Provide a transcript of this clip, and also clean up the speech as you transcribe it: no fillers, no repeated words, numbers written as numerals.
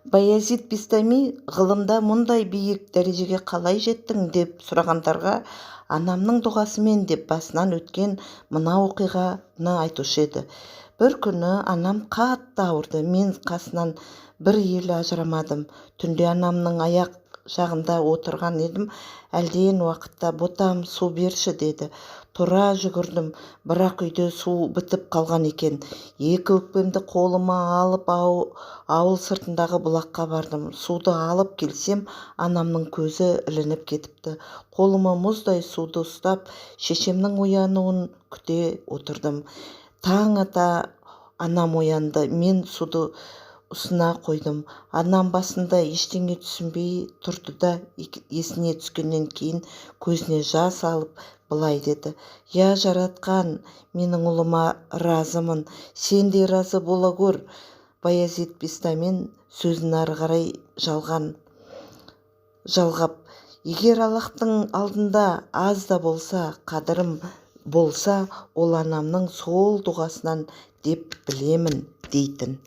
Баязит Бистами ғылымда мұндай биік дәрежеге қалай жеттің деп сұрағандарға анамның дұғасымен деп басынан өткен мына оқиғаны айтушы еді. Бір күні анам қатты ауырды. Мен қасынан бір елі ажырамадым. Түнде анамның аяқ жағында отырған едім. Әлден уақытта ботам су берші деді. Тұра жүгірдім, бірақ үйде су бітіп қалған екен. Екі өкпемді қолыма алып ауыл сыртындағы бұлаққа бардым. Суды алып келсем, анамның көзі ілініп кетіпті. Қолыма мұздай суды ұстап, шешемнің оянуын күте отырдым. Таң ата анам оянды. Мен суды ұсына қойдым. Анам басында ештеңе түсінбей тұрды да есіне түскеннен кейін көзіне жас алып былай деді: «Я жаратқан, менің ұлыма разымын, сен де разы бола көр». Баязит Бистамин сөзін ары қарай жалғап: «Егер Аллахтың алдында аз да болса қадірім болса, ол анамның сол дұғасынан деп білемін» дейтін.